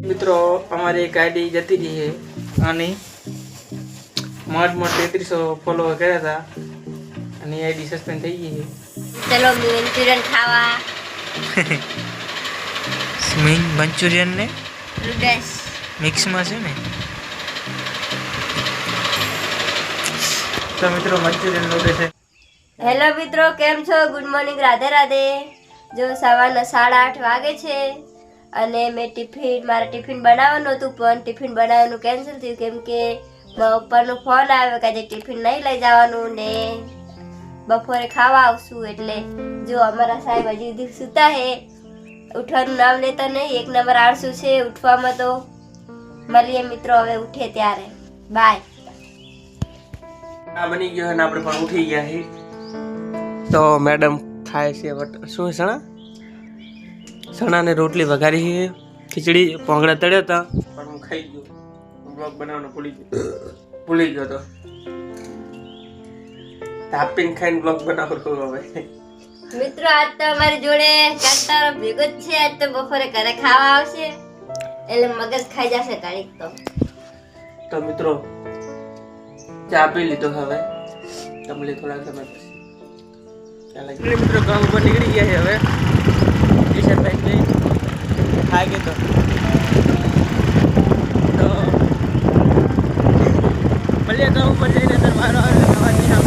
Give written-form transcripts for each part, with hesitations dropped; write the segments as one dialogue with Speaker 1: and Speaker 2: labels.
Speaker 1: મિત્રો અમારી એક આઈડી જતી રહી છે અને મોટ 3300 ફોલોવર કર્યા હતા અને આઈડી સસ્પેન્ડ થઈ ગઈ છે।
Speaker 2: ચલો મંચુરિયન ખાવા
Speaker 1: સ્મિંગ મંચુરિયન ને
Speaker 2: નૂડલ્સ
Speaker 1: મિક્સમાં છે ને। તો મિત્રો મંચુરિયન લોટે છે।
Speaker 2: હેલો મિત્રો, કેમ છો? Good morning, Radhe Radhe. જો સવારના 8:30 વાગે છે અને મેં મારા ટિફિન બનાવવાનું હતું પણ ટિફિન બનાવવાનું કેન્સલ થયું કેમ કે મારા પપ્પાનો ફોન આવ્યો કે આજે ટિફિન નહીં લઈ જવાનું ને બપોરે ખાવા આવશું। એટલે જો અમારા સાહેબ હજી સુધી સૂતા હે, ઉઠવાનું નામ લેતા નહીં, એક નંબર આળસુ છે ઉઠવામાં। તો મળીએ મિત્રો હવે ઉઠે ત્યારે, બાય।
Speaker 1: આ બની ગયો અને આપણે પણ ઉઠી ગયા છે। તો મેડમ ખાય છે શું ચણા ને રોટલી વઘારી છે, ખીચડી પોંગડા તળ્યા હતા પણ હું ખાઈ ગયો, બ્લોગ બનાવવાનો ભૂલી ગયો તો તાપીને ખાઈને બ્લોગ બનાવતો હવે।
Speaker 2: મિત્રો આજ તો અમારી જોડે કાંતારો ભેગો જ છે। આજ તો બપોરે ઘરે ખાવા આવશે એટલે મગજ ખાઈ જશે ઘડીક
Speaker 1: તો મિત્રો ચા પી લીધો હવે, તમને થોડા સમય પછી મિત્રો કામ ઉપર નીકળી ગયા છે હવે, ટી શર્ટ પહેરી ખાઈ ગયો તો મળીએ કામ ઉપર જઈને મારો ખાવાની આપ।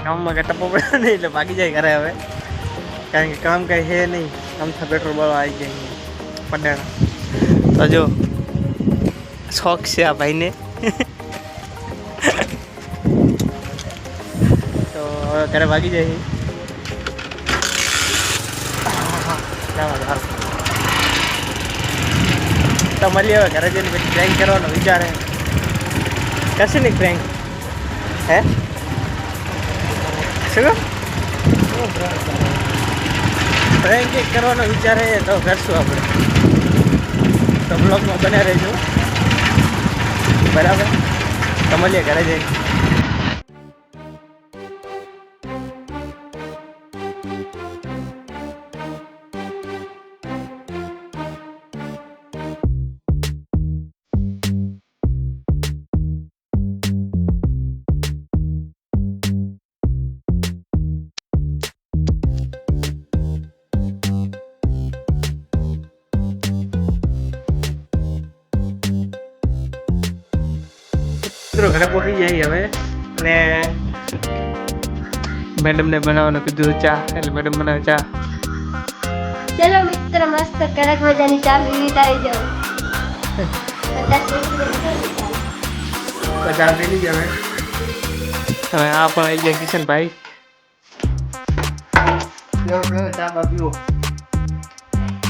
Speaker 1: કામમાં કઈ ટપો પડે નહીં એટલે ભાગી જાય ઘરે હવે, કારણ કે કામ કઈ છે નહીં, આમથી પેટ્રોલ બાળવા આવી જાય પડાણા। તો જો શોખ છે આ ભાઈને તો હવે ઘરે ભાગી જાય। તો મળીએ હવે ઘરે જઈને પછી પ્રેન્ક કરવાનો વિચાર હે, કરશે ને પ્રેન્ક? હે શું પ્રેન્ક કરવાનો વિચાર છે તો કરશું આપણે, તો બ્લોગમાં બન્યા રહેજો બરાબર। તો મળીએ ઘરે જઈને। મિત્રો ઘરે પહોંચી જાય હવે અને મેડમને બનાવવાનું કીધું ચા, એટલે મેડમ બનાવે ચા।
Speaker 2: ચલો મિત્ર, મસ્ત કડક મજાની ચા પીવી આવી જાવ।
Speaker 1: બધા મેલી ગયા હવે આ પણ આવી ગયા કિશનભાઈ
Speaker 3: ચાબા પીવો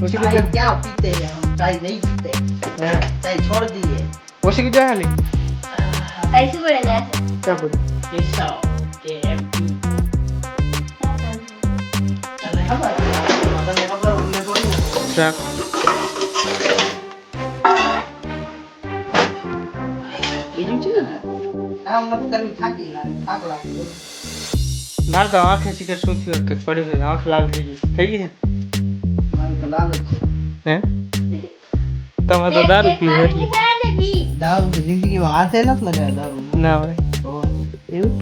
Speaker 1: ઓછી
Speaker 3: चाय
Speaker 1: કીધું
Speaker 3: क्या पीते हैं हम चाय नहीं पीते चाय छोड़ दिए
Speaker 1: ઓછી કીધું હાલી
Speaker 2: કઈ શું પડે ને
Speaker 1: ક્યાં બોલ
Speaker 3: केशव के एमपी चले खबर मतलब खबर उन्हें थोड़ी
Speaker 1: શાક
Speaker 3: બીજું છે આમ મત કરી થાકી લાગે
Speaker 1: મારે તો આંખે શીખર શું થયું કે પડી ગઈ આંખ લાલ થઈ ગઈ
Speaker 3: મને તો લાલ જ છે
Speaker 1: હે તમે તો દારૂ પીવો એટલે
Speaker 3: દારૂ તો જિંદગીમાં હાથે નથી લગાવ્યા દારૂ
Speaker 1: ના હોય
Speaker 3: તો
Speaker 1: એવું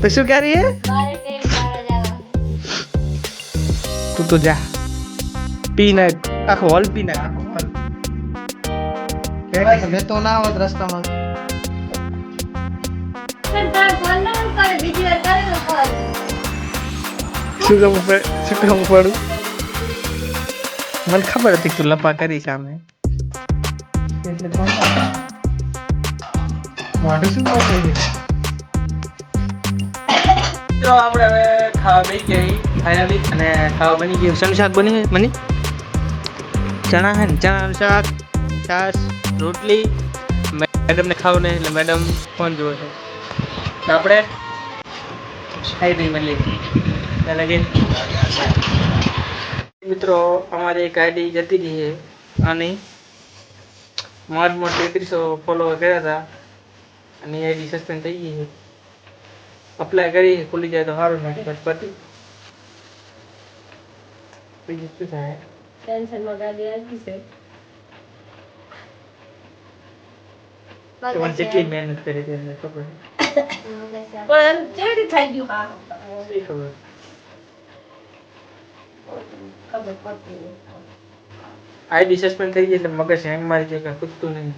Speaker 1: તો શું કરી હે
Speaker 2: મારે ટેમ મારા જવા
Speaker 1: તું તો જા પી નાખ આખો હોલ પી નાખ આખો હોલ
Speaker 3: મેં તો ના આવત રસ્તામાં
Speaker 2: પણ તાર ફોન ના કરે બીજી વાર કરે તો ફોન
Speaker 1: શું કામ પડું મને ખબર હતી કે તું લપા કરી સામે એટલે ફોન વાડું શું કહો છો મિત્રો આપણે હવે ખાવા બેસી ગઈ ફાઇનલી અને ખાવા બની ગયું શેનું શાક બની ગયું બની ચણા હે ને ચણાનું શાક છાશ રોટલી મેડમને ખાવું નહીં એટલે મેડમ ફોન જોવે છે તો આપણે ખાઈ નહીં મળી એટલે કે મિત્રો અમારી એક આઈડી જતી રહી છે આની મોટ 3300 ફોલોવર કર્યા હતા અને એ આઈડી સસ્પેન્ડ થઈ ગઈ છે અપ્લાય કરી ખુલી જાય તો સારું નથી બસ પતી બીજું શું થાય
Speaker 2: ટેન્શનમાં ગાડી આવી છે
Speaker 1: તમારે જેટલી મહેનત કરી છે એને ખબર
Speaker 2: પણ જેડી થઈ ગયું હા
Speaker 1: છે ખબર
Speaker 2: ખબર પડતી
Speaker 1: આઈડી સસ્પેન્ડ થઈ ગઈ એટલે મગજ હેંગ મારી જાય કે ખૂટતું નહીં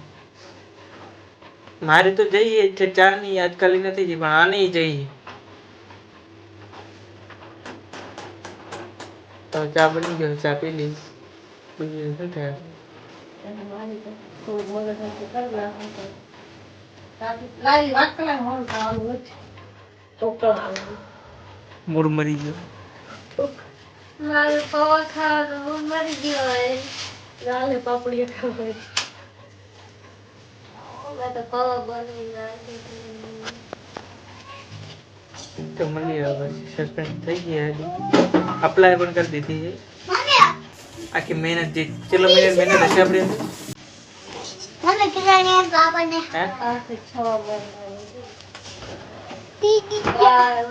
Speaker 1: મારે તો જઈએ છે 4 ની આજકાલ નથી જઈ પણ આની જઈએ તો ચા બની ગયો ચા પી લી બીજું શું થાય
Speaker 3: લાઈ વાત કરે મોડું ખાવાનું નથી
Speaker 1: મૂળ મરી ગયો
Speaker 2: મારું પૌવા ખાવાનું મૂડ મરી ગયો હોય લાલે પાપડી ખાવા મેં તો પૌવા બનાવી નાખી
Speaker 1: તો મળી હવે સસ્પેન્ડ થઈ ગયા અપ્લાય પણ કરી દીધી છે આખી મહેનત જે ચલો મહેનત હશે આપણે
Speaker 4: મને ખીરાણી બાબાને
Speaker 1: હે
Speaker 2: આખી 6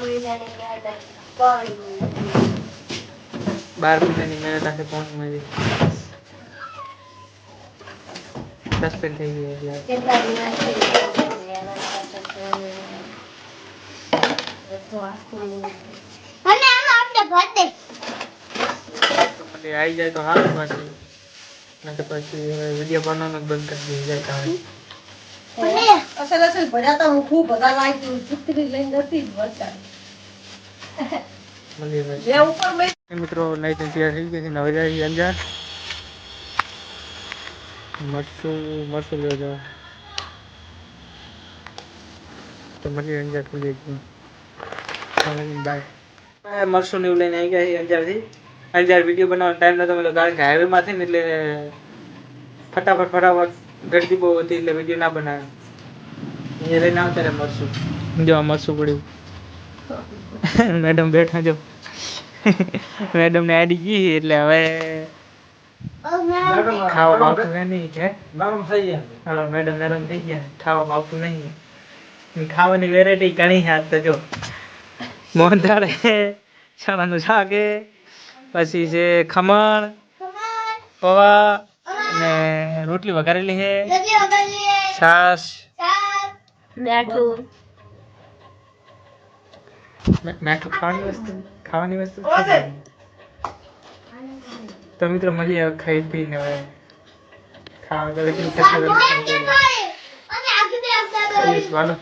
Speaker 2: મહિનાની 12
Speaker 1: મહિનાની મહેનત આખી પહોંચ મળી સસ્પેન્ડ થઈ ગઈ એટલે
Speaker 2: કેટલા દિવસ
Speaker 4: મને આમ આપણે ભર દે
Speaker 1: મને આવી જાય તો સારું પાછું નહીં તો પછી વિડીયો બનાવવાનું જ બંધ કરી દઈ જાય તારે
Speaker 4: મને
Speaker 3: અસલ અસલ ભર્યા તો હું ખૂબ બધા લાગી છત્રી લઈને જતી જ વરસાદ
Speaker 1: મળી
Speaker 3: બે
Speaker 1: જાય
Speaker 3: ઉપર બે
Speaker 1: મિત્રો નાઈટ તૈયાર થઈ ગઈ છે હવે જાય અંજાર મરસું લેવા જવા તો મળી અંજાર ખુલી ગયું બાય મરસું ને એવું લઈને આવી ગયા અંજારથી અંજાર વિડીયો બનાવવાનો ટાઈમ નતો મળ્યો કારણ કે હાઈવે માંથી ને એટલે ફટાફટ ગરદી બહુ હતી એટલે વિડીયો ના બનાવ્યો એ લઈને આવતા રહે મરસું જો આ મરસું પડ્યું મેડમ બેઠા જો મેડમ ને આડી ગઈ એટલે હવે ખાવામાં આવતું નહીં છે
Speaker 3: ગરમ થઈ જાય
Speaker 1: હાલો મેડમ નરમ થઈ ગયા ખાવામાં આવતું નહીં ખાવાની વેરાયટી ઘણી હાથ તો જો મોહનથાળ ચણાનું શાક પછી છે ખમણ પૌવા અને રોટલી વઘારેલી છે
Speaker 4: જલ્દી વગર
Speaker 1: છાશ
Speaker 2: બેઠું
Speaker 1: મેઠું ખાવાની વસ્તુ તો મિત્રો મળી આવે ખાઈ પીને હવે ખાવા ગયેલી
Speaker 4: અને આખી દે આપતા
Speaker 1: વાલો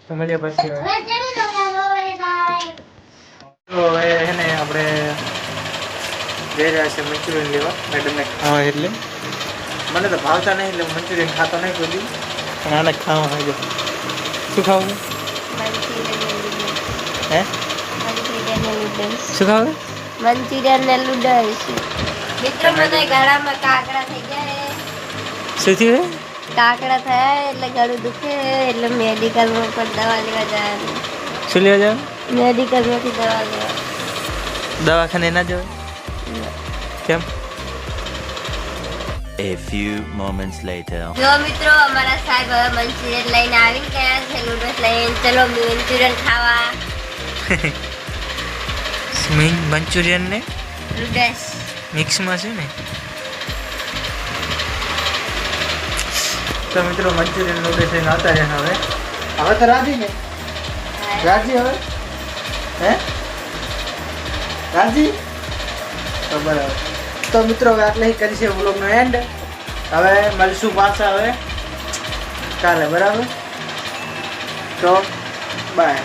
Speaker 1: તો મળીએ પછી હવે
Speaker 4: હવે ચલો
Speaker 1: તો હવે છે ને આપણે જઈ રહ્યા છે મંચુરિયન લેવા મેડમને ખાવા એટલે મને તો ભાવતા નહીં એટલે મંચુરિયન ખાતો નહીં કોઈ દી. પણ આને ખાવા હોય જો. શું ખાવું છે? હે શું ખાવું છે?
Speaker 2: મંચુરિયન ને નૂડલ્સ. મિત્રો મને ગળામાં કાકડા થઈ ગયા.
Speaker 1: શું થયું?
Speaker 2: કાકડા થયા એટલે ગળું દુખે એટલે મેડિકલમાં પણ દવા લેવા જવાનું.
Speaker 1: શું લેવા જાવ?
Speaker 2: મેડિકલમાંથી દવા લેવા.
Speaker 1: દવાખાને ના જવાય? કેમ?
Speaker 5: A few moments later.
Speaker 2: જો મિત્રો અમારા સાહેબ હવે મંચુરિયન લઈને આવી ગયા છે, નૂડલ્સ લઈને. ચલો મંચુરિયન ખાવા.
Speaker 1: મંચુરિયન ને
Speaker 2: નૂડલ્સ
Speaker 1: મિક્સમાં છે ને. તો મિત્રો મંચુરિયન નૂડલ્સ લઈને આવતા રહ્યા. હવે તો રાજી ને? રાજી હવે? હે રાજી? તો બરાબર. તો મિત્રો હવે આટલે કરી છે વ્લોગનો એન્ડ. હવે મળશું પાછા હવે કાલે. બરાબર? તો બાય.